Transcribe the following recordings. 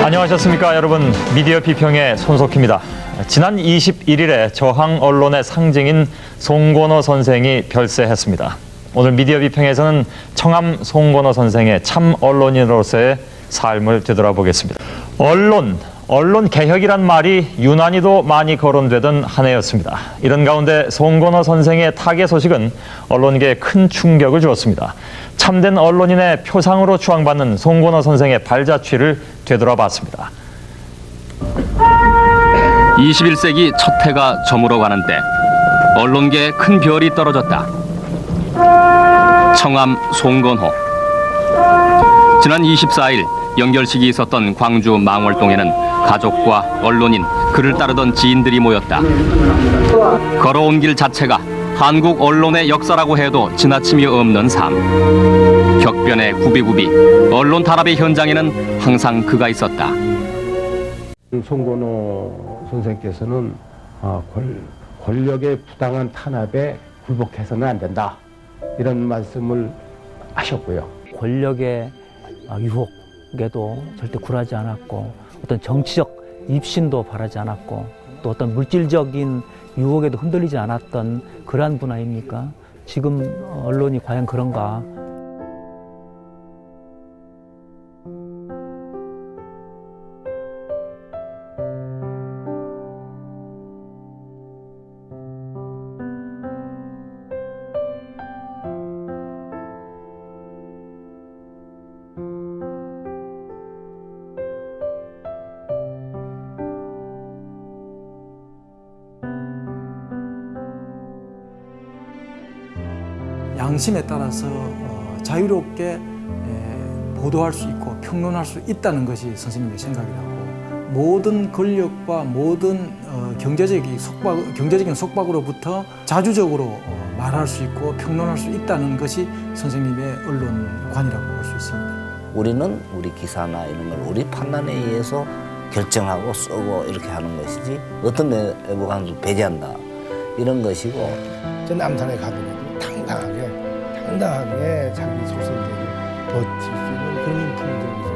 안녕하셨습니까, 여러분. 미디어 비평의 손석희입니다. 지난 21일에 저항 언론의 상징인 송건호 선생이 별세했습니다. 오늘 미디어 비평에서는 청암 송건호 선생의 참 언론인으로서의 삶을 되돌아보겠습니다. 언론 개혁이란 말이 유난히도 많이 거론되던 한 해였습니다. 이런 가운데 송건호 선생의 타계 소식은 언론계에 큰 충격을 주었습니다. 참된 언론인의 표상으로 추앙받는 송건호 선생의 발자취를 되돌아봤습니다. 21세기 첫 해가 저물어가는 때 언론계에 큰 별이 떨어졌다. 청암 송건호. 지난 24일 연결식이 있었던 광주 망월동에는 가족과 언론인, 그를 따르던 지인들이 모였다. 걸어온 길 자체가 한국 언론의 역사라고 해도 지나침이 없는 삶. 격변의 구비구비, 언론 탄압의 현장에는 항상 그가 있었다. 송건호 선생께서는 권력의 부당한 탄압에 굴복해서는 안 된다, 이런 말씀을 하셨고요. 권력의 유혹에도 절대 굴하지 않았고, 어떤 정치적 입신도 바라지 않았고, 또 어떤 물질적인 유혹에도 흔들리지 않았던 그러한 분 아닙니까? 지금 언론이 과연 그런가? 양심에 따라서 자유롭게 보도할 수 있고 평론할 수 있다는 것이 선생님의 생각이라고, 모든 권력과 모든 경제적인 속박으로부터 자주적으로 말할 수 있고 평론할 수 있다는 것이 선생님의 언론관이라고 볼 수 있습니다. 우리는 우리 기사나 이런 걸 우리 판단에 의해서 결정하고 쓰고 이렇게 하는 것이지, 어떤 내부 강도 배제한다 이런 것이고. 저 남산에 가더라도 당당하게 자기 소설들을 버틸 수 있는 그런 인품들이죠.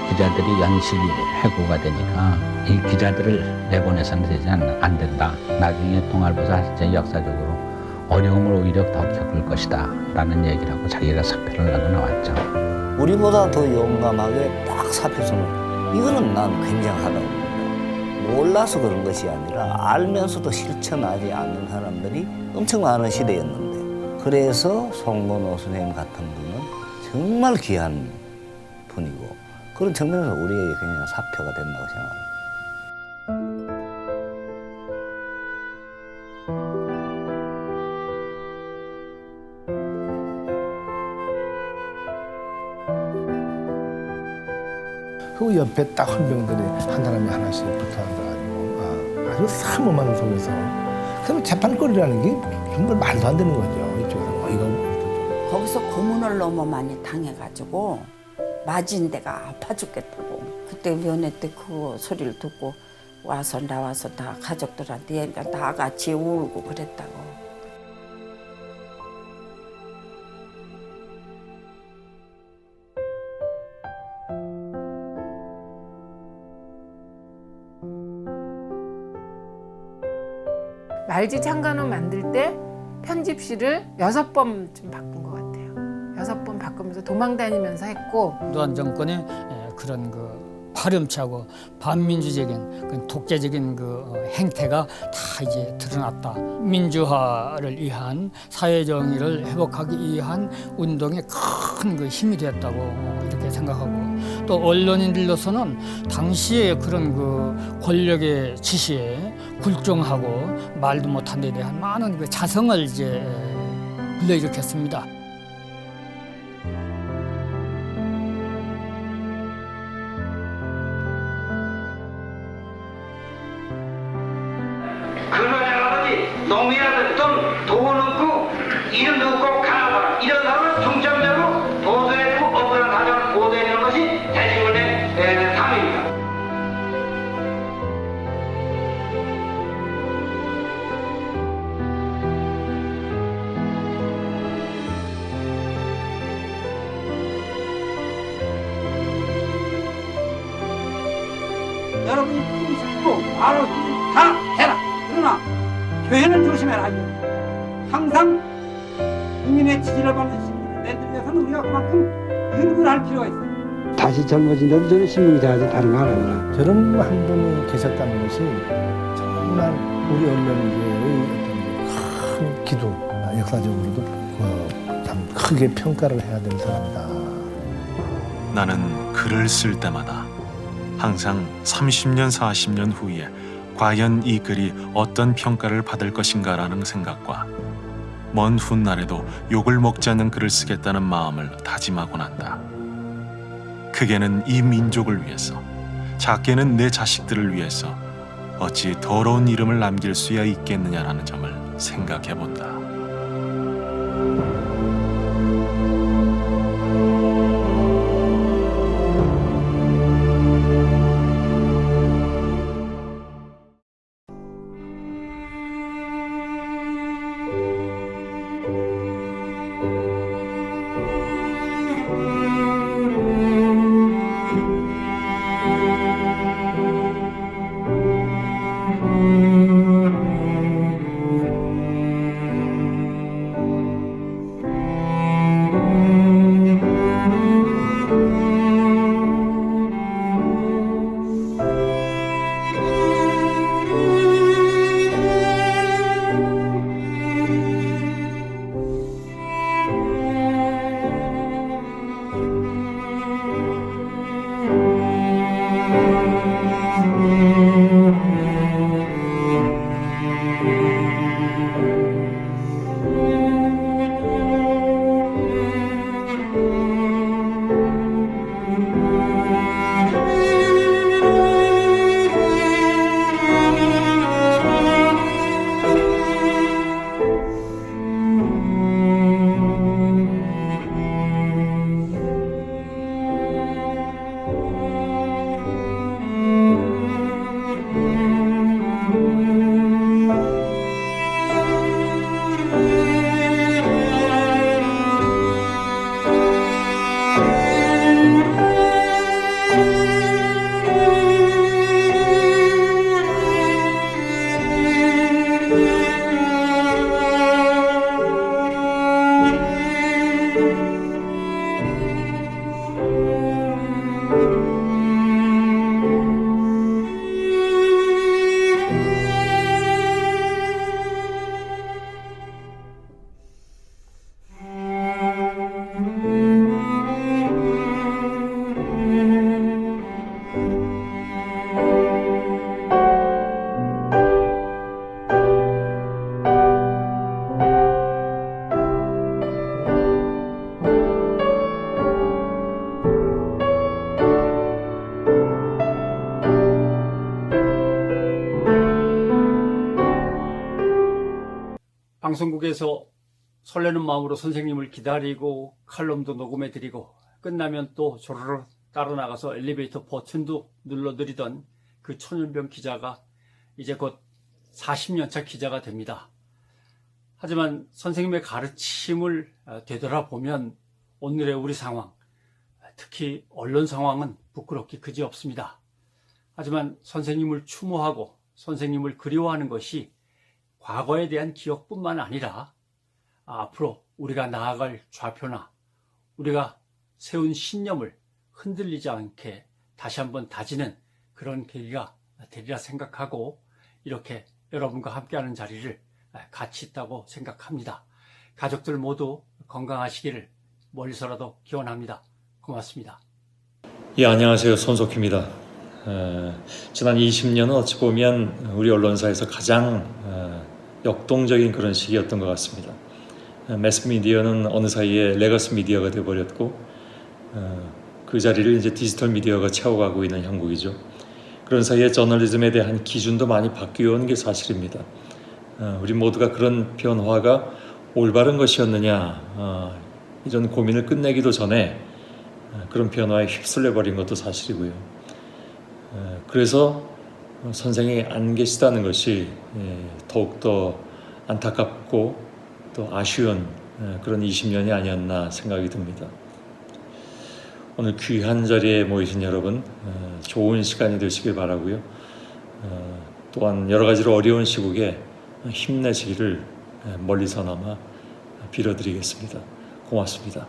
기자들이 연실히 해고가 되니까 이 기자들을 내보내서는 안 된다. 나중에 동아일보사 역사적으로 어려움을 오히려 더 겪을 것이다 라는 얘기를 하고 자기가 사표를 내고 나왔죠. 우리보다 더 용감하게 딱 사표 쓰는, 이거는 난 굉장하다고 봅니다. 몰라서 그런 것이 아니라 알면서도 실천하지 않는 사람들이 엄청 많은 시대였는데, 그래서 송건호 선생님 같은 분은 정말 귀한 분이고, 그런 측면에서 우리에게 그냥 사표가 된다고 생각합니다. 그 옆에 딱 헌병들이 한 사람이 하나씩 붙어 앉아가지고 아주 삼엄한 속에서, 그다음에 재판거리라는 게 정말 말도 안 되는 거죠. 이쪽에서 이거 거기서 고문을 너무 많이 당해가지고 맞은 데가 아파 죽겠다고, 그때 면회 때 그 소리를 듣고 와서 나와서 다 가족들한테 다 같이 울고 그랬다고. 말지 창간호 만들 때 편집실을 6번쯤 바꾼 것 같아요. 6번 바꾸면서 도망 다니면서 했고, 노안 정권의 그런 파렴치하고 반민주적인 그 독재적인 행태가 다 이제 드러났다. 민주화를 위한, 사회정의를 회복하기 위한 운동에 큰 힘이 되었다고 이렇게 생각하고, 또 언론인들로서는 당시에 그런 권력의 지시에 굴종하고 말도 못한 데 대한 많은 자성을 이제 불러일으켰습니다. 농민한테 돈 넣고 이름 넣고 가나봐라, 이런 사람을 중점적으로 보도해주고 억울한 사정을 보도해주는 것이 대신문의 삶입니다. 여러분이 하고 싶고 알아서 다 해라. 그러나 교회는 조심해라. 항상 국민의 지지를 받는 신문을 위해서는 우리가 그만큼 근근할 필요가 있어요. 다시 젊어진다면 저는 신문기자한테 다른 거 알아요. 저런 한 분이 계셨다는 것이 정말 우리 언론계의 어떤 큰 기둥, 역사적으로도 참 크게 평가를 해야 될 사람이다. 나는 글을 쓸 때마다 항상 30년, 40년 후에 과연 이 글이 어떤 평가를 받을 것인가라는 생각과 먼 훗날에도 욕을 먹지 않는 글을 쓰겠다는 마음을 다짐하곤 한다. 크게는 이 민족을 위해서, 작게는 내 자식들을 위해서 어찌 더러운 이름을 남길 수야 있겠느냐라는 점을 생각해 본다. 방송국에서 설레는 마음으로 선생님을 기다리고 칼럼도 녹음해드리고 끝나면 또 조르르 따라 나가서 엘리베이터 버튼도 눌러드리던 그 천연병 기자가 이제 곧 40년차 기자가 됩니다. 하지만 선생님의 가르침을 되돌아보면 오늘의 우리 상황, 특히 언론 상황은 부끄럽기 그지없습니다. 하지만 선생님을 추모하고 선생님을 그리워하는 것이 과거에 대한 기억뿐만 아니라 앞으로 우리가 나아갈 좌표나 우리가 세운 신념을 흔들리지 않게 다시 한번 다지는 그런 계기가 되리라 생각하고 이렇게 여러분과 함께하는 자리를 같이 있다고 생각합니다. 가족들 모두 건강하시기를 멀리서라도 기원합니다. 고맙습니다. 예, 안녕하세요. 손석희입니다. 지난 20년은 어찌 보면 우리 언론사에서 가장 역동적인 그런 시기였던 것 같습니다. 매스미디어는 어느 사이에 레거시 미디어가 되어버렸고 그 자리를 이제 디지털 미디어가 채워가고 있는 형국이죠. 그런 사이에 저널리즘에 대한 기준도 많이 바뀌어온 게 사실입니다. 우리 모두가 그런 변화가 올바른 것이었느냐 이런 고민을 끝내기도 전에 그런 변화에 휩쓸려 버린 것도 사실이고요. 그래서 선생이 안 계시다는 것이 더욱더 안타깝고 또 아쉬운 그런 20년이 아니었나 생각이 듭니다. 오늘 귀한 자리에 모이신 여러분 좋은 시간이 되시길 바라고요. 또한 여러 가지로 어려운 시국에 힘내시기를 멀리서나마 빌어드리겠습니다. 고맙습니다.